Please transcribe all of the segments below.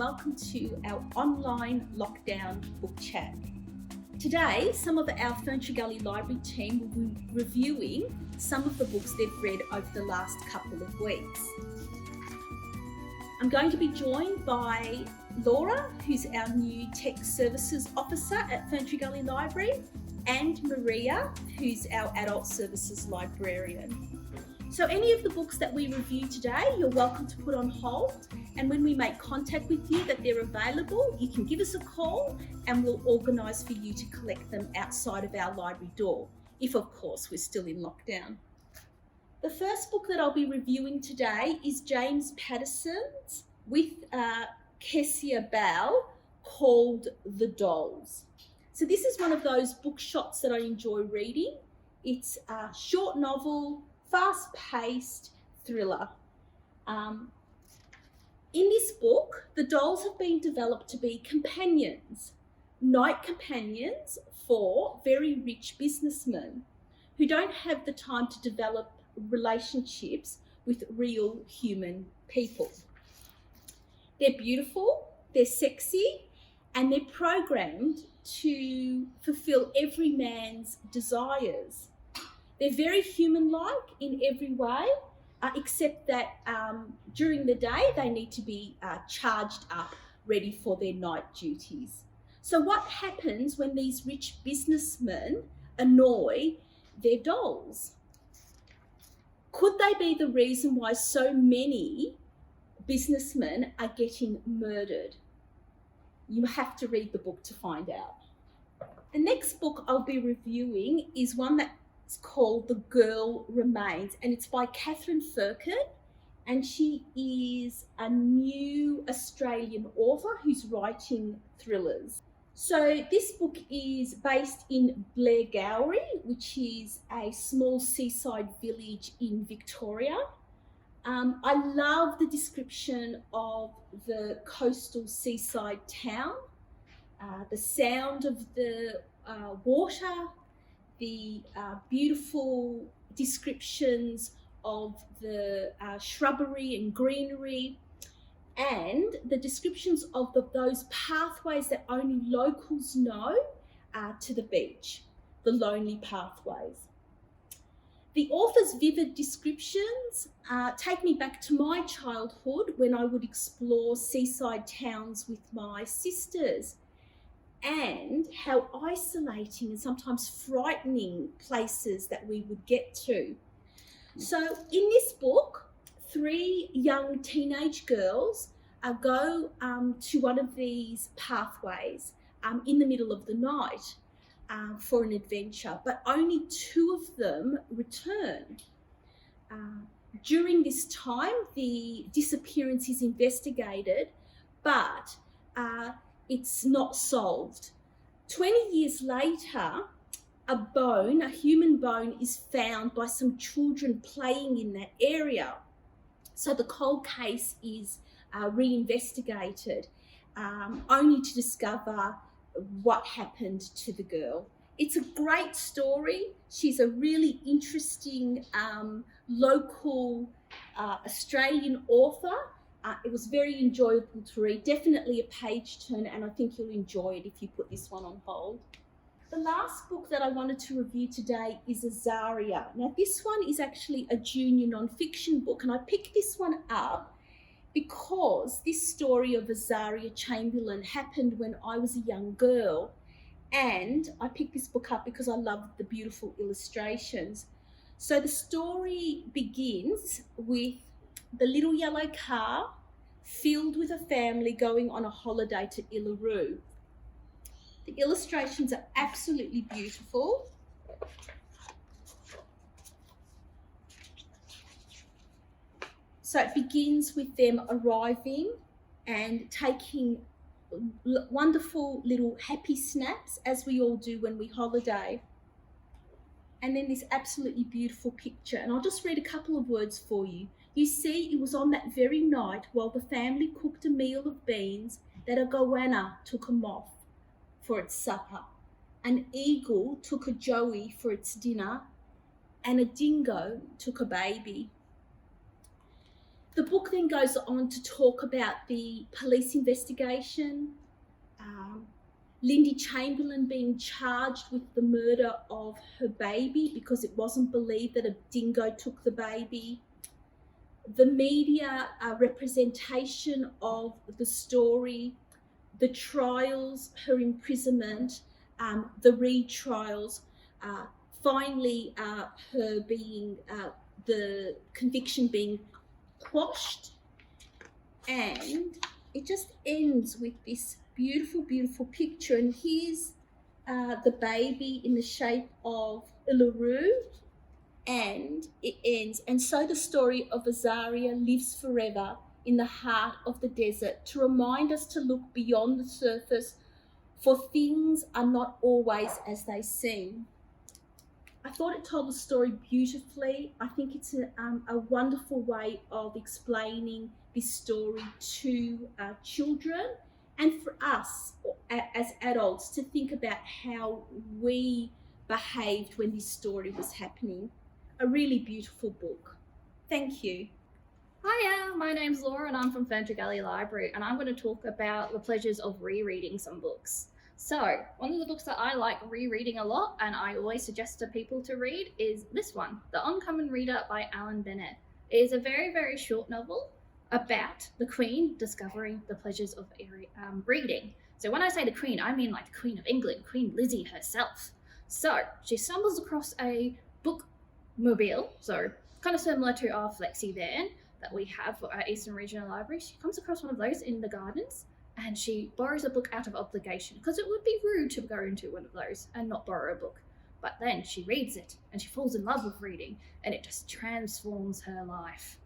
welcome to our online lockdown book chat. Today, some of our Ferntree Gully Library team will be reviewing some of the books they've read over the last couple of weeks. I'm going to be joined by Laura, who's our new Tech Services Officer at Ferntree Gully Library, and Maria, who's our Adult Services Librarian. So any of the books that we review today, you're welcome to put on hold, and when we make contact with you that they're available, you can give us a call and we'll organise for you to collect them outside of our library door, if of course we're still in lockdown. The first book that I'll be reviewing today is James Patterson's with Kessia Bell, called The Dolls. So this is one of those bookshots that I enjoy reading. It's a short novel, fast-paced thriller. In this book, the dolls have been developed to be companions, night companions for very rich businessmen who don't have the time to develop relationships with real human people. They're beautiful, they're sexy, and they're programmed to fulfill every man's desires. They're very human-like in every way, except that during the day they need to be charged up, ready for their night duties. So what happens when these rich businessmen annoy their dolls? Could they be the reason why so many businessmen are getting murdered? You have to read the book to find out. The next book I'll be reviewing is one that's called The Girl Remains, and it's by Catherine Firkin, and she is a new Australian author who's writing thrillers. So this book is based in Blairgowrie, which is a small seaside village in Victoria. I love the description of the coastal seaside town, the sound of the water, the beautiful descriptions of the shrubbery and greenery, and the descriptions of those pathways that only locals know to the beach, the lonely pathways. The author's vivid descriptions take me back to my childhood when I would explore seaside towns with my sisters, and how isolating and sometimes frightening places that we would get to. So in this book, 3 young teenage girls go to one of these pathways in the middle of the night for an adventure, but only 2 of them return. During this time, the disappearance is investigated, but it's not solved. 20 years later, a human bone is found by some children playing in that area. So the cold case is reinvestigated, only to discover what happened to the girl. It's a great story. She's a really interesting local Australian author. It was very enjoyable to read, definitely a page turner, and I think you'll enjoy it if you put this one on hold. The last book that I wanted to review today is Zarya. Now this one is actually a junior non-fiction book, and I picked this one up because this story of Zarya Chamberlain happened when I was a young girl, and I picked this book up because I loved the beautiful illustrations. So the story begins with the little yellow car filled with a family going on a holiday to Uluru. The illustrations are absolutely beautiful. So it begins with them arriving and taking wonderful little happy snaps, as we all do when we holiday. And then this absolutely beautiful picture, and I'll just read a couple of words for you. You see, it was on that very night while the family cooked a meal of beans that a goanna took a moth for its supper, an eagle took a joey for its dinner, and a dingo took a baby. The book then goes on to talk about the police investigation, Lindy Chamberlain being charged with the murder of her baby because it wasn't believed that a dingo took the baby, the media representation of the story, the trials, her imprisonment, the retrials, finally her being, the conviction being quashed, and it just ends with this beautiful, beautiful picture. And here's the baby in the shape of Uluru, and it ends. And so the story of Zarya lives forever in the heart of the desert to remind us to look beyond the surface, for things are not always as they seem. I thought it told the story beautifully. I think it's a wonderful way of explaining this story to children, and for us as adults to think about how we behaved when this story was happening. A really beautiful book. Thank you. Hiya, my name's Laura and I'm from Ferntree Gully Library, and I'm going to talk about the pleasures of rereading some books. So, one of the books that I like rereading a lot and I always suggest to people to read is this one, The Uncommon Reader by Bennett. It is a very, very short novel about the Queen discovering the pleasures of reading. So when I say the Queen, I mean like the Queen of England, Queen Lizzie herself. So, she stumbles across a bookmobile, so kind of similar to our flexi van that we have for our Eastern Regional Library. She comes across one of those in the gardens and she borrows a book out of obligation because it would be rude to go into one of those and not borrow a book. But then she reads it and she falls in love with reading and it just transforms her life.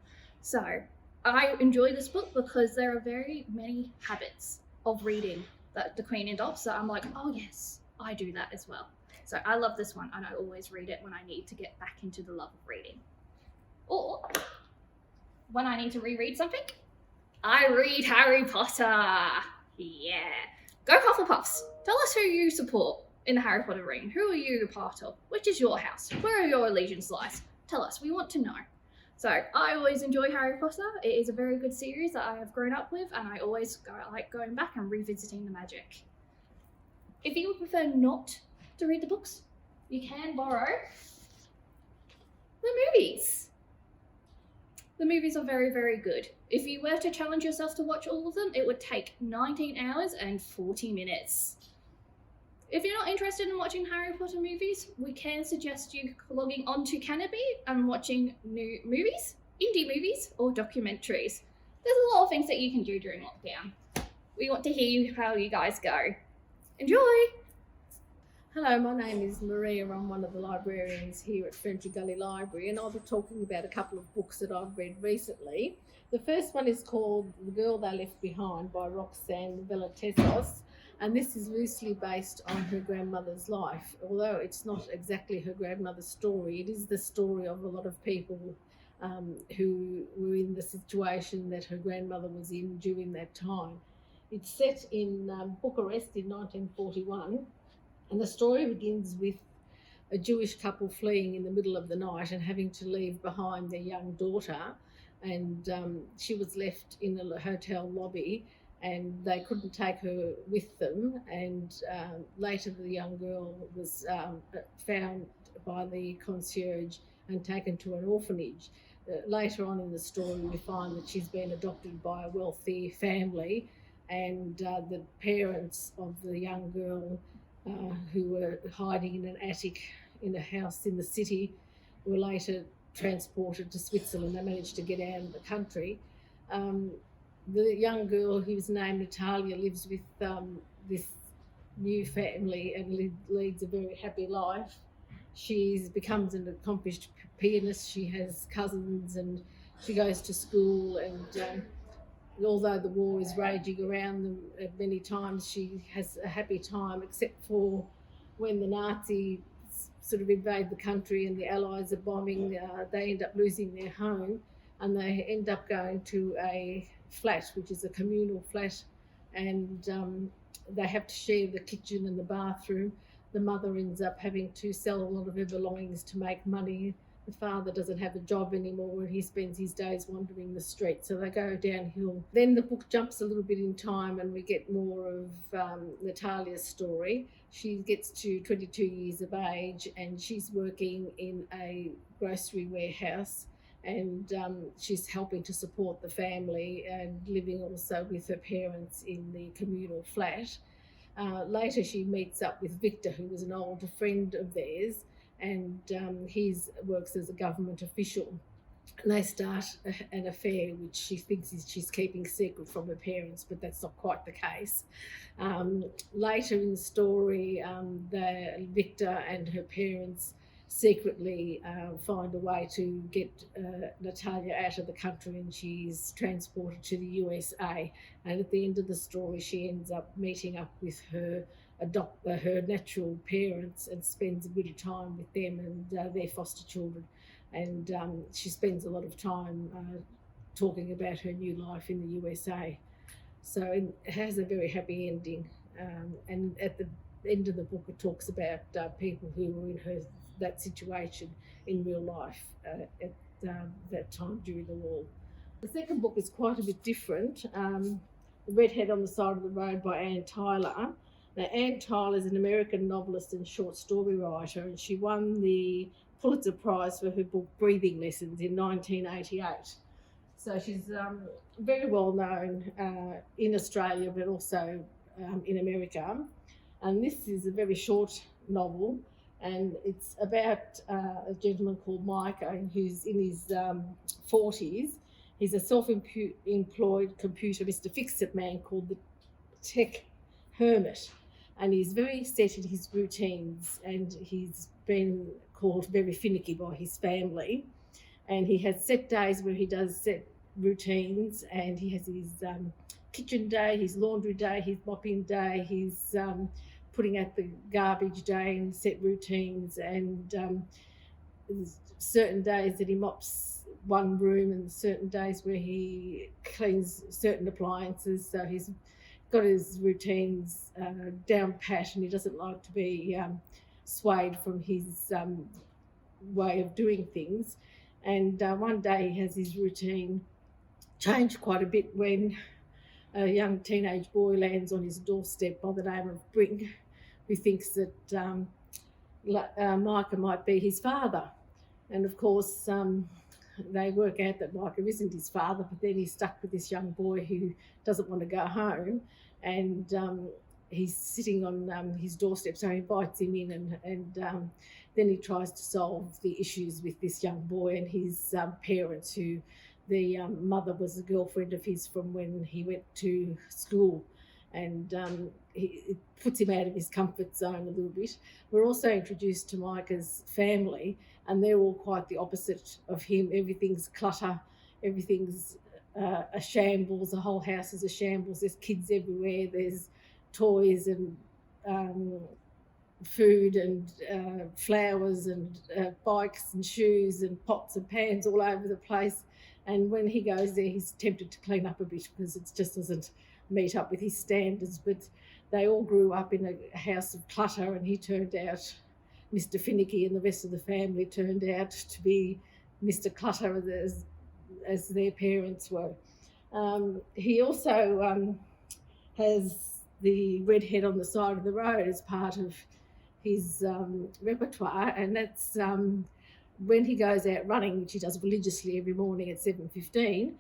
So I enjoy this book because there are very many habits of reading that the Queen adopts. So I'm like, oh yes, I do that as well. So I love this one and I always read it when I need to get back into the love of reading. Or when I need to reread something, I read Harry Potter. Yeah. Go Hufflepuffs. Tell us who you support in the Harry Potter ring. Who are you a part of? Which is your house? Where are your allegiance lies? Tell us. We want to know. So I always enjoy Harry Potter. It is a very good series that I have grown up with and I always like going back and revisiting the magic. If you would prefer not to read the books, you can borrow the movies. The movies are very, very good. If you were to challenge yourself to watch all of them, it would take 19 hours and 40 minutes. If you're not interested in watching Harry Potter movies, we can suggest you logging onto Canopy and watching new movies, indie movies, or documentaries. There's a lot of things that you can do during lockdown. We want to hear how you guys go. Enjoy! Hello, my name is Maria. I'm one of the librarians here at Ferntree Gully Library, and I'll be talking about a couple of books that I've read recently. The first one is called The Girl They Left Behind by Roxanne, Villatezos, and this is loosely based on her grandmother's life. Although it's not exactly her grandmother's story, it is the story of a lot of people who were in the situation that her grandmother was in during that time. It's set in Bucharest in 1941. And the story begins with a Jewish couple fleeing in the middle of the night and having to leave behind their young daughter. And she was left in a hotel lobby and they couldn't take her with them. And later the young girl was found by the concierge and taken to an orphanage. Later on in the story, we find that she's been adopted by a wealthy family and the parents of the young girl who were hiding in an attic in a house in the city were later transported to Switzerland. They managed to get out of the country. The young girl, who's named Natalia, lives with this new family and leads a very happy life. She becomes an accomplished pianist. She has cousins and she goes to school, and although the war is raging around them many times, she has a happy time, except for when the Nazis sort of invade the country and the Allies are bombing, they end up losing their home and they end up going to a flat, which is a communal flat, and they have to share the kitchen and the bathroom. The mother ends up having to sell a lot of her belongings to make money the father doesn't have a job anymore and he spends his days wandering the streets, so they go downhill. Then the book jumps a little bit in time and we get more of Natalia's story. She gets to 22 years of age and she's working in a grocery warehouse, and she's helping to support the family and living also with her parents in the communal flat. Later she meets up with Victor, who was an older friend of theirs, and he works as a government official. And they start an affair which she thinks she's keeping secret from her parents, but that's not quite the case. Later in the story, Victor and her parents secretly find a way to get Natalia out of the country, and she's transported to the USA. And at the end of the story, she ends up meeting up with her natural parents and spends a bit of time with them and their foster children. And she spends a lot of time talking about her new life in the USA. So it has a very happy ending. And at the end of the book, it talks about people who were in that situation in real life at that time during the war. The second book is quite a bit different. Redhead on the Side of the Road by Anne Tyler. Now, Anne Tyler is an American novelist and short story writer, and she won the Pulitzer Prize for her book Breathing Lessons in 1988. So she's very well known in Australia, but also in America. And this is a very short novel, and it's about a gentleman called Micah who's in his 40s. He's a self-employed computer Mr. Fix-It man called the Tech Hermit, and he's very set in his routines, and he's been called very finicky by his family. And he has set days where he does set routines, and he has his kitchen day, his laundry day, his mopping day, his putting out the garbage day, and set routines. And there's certain days that he mops one room and certain days where he cleans certain appliances. So he's got his routines down pat, and he doesn't like to be swayed from his way of doing things. And one day he has his routine changed quite a bit when a young teenage boy lands on his doorstep by the name of Brink, who thinks that Micah might be his father. And of course, they work out that Micah isn't his father, but then he's stuck with this young boy who doesn't want to go home, and he's sitting on his doorstep, so he invites him in, and then he tries to solve the issues with this young boy and his parents, who the mother was a girlfriend of his from when he went to school, and it puts him out of his comfort zone a little bit. We're also introduced to Micah's family, and they're all quite the opposite of him. Everything's clutter, everything's a shambles, the whole house is a shambles. There's kids everywhere, there's toys and food and flowers and bikes and shoes and pots and pans all over the place. And when he goes there, he's tempted to clean up a bit because it just doesn't meet up with his standards. But they all grew up in a house of clutter, and he turned out Mr. Finicky, and the rest of the family turned out to be Mr. Clutter as their parents were. He also has the Redhead on the Side of the Road as part of his repertoire, and that's when he goes out running, which he does religiously every morning at 7:15.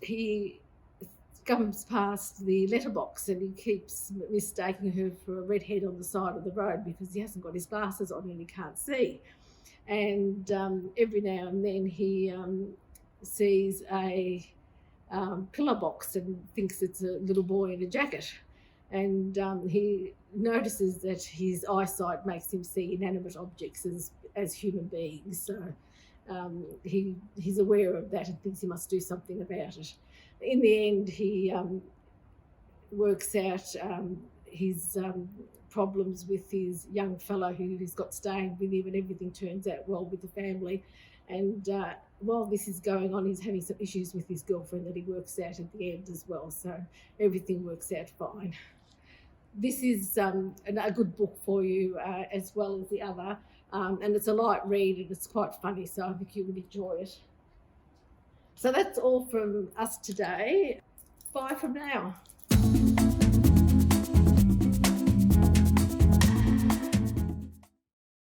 He comes past the letterbox, and he keeps mistaking her for a redhead on the side of the road because he hasn't got his glasses on and he can't see. And every now and then he sees a pillar box and thinks it's a little boy in a jacket. And he notices that his eyesight makes him see inanimate objects as human beings. So he's aware of that and thinks he must do something about it. In the end, he works out his problems with his young fellow who's got staying with him, and everything turns out well with the family. And while this is going on, he's having some issues with his girlfriend that he works out at the end as well. So everything works out fine. This is a good book for you as well as the other. and it's a light read and it's quite funny, so I think you would enjoy it. So that's all from us today. Bye from now.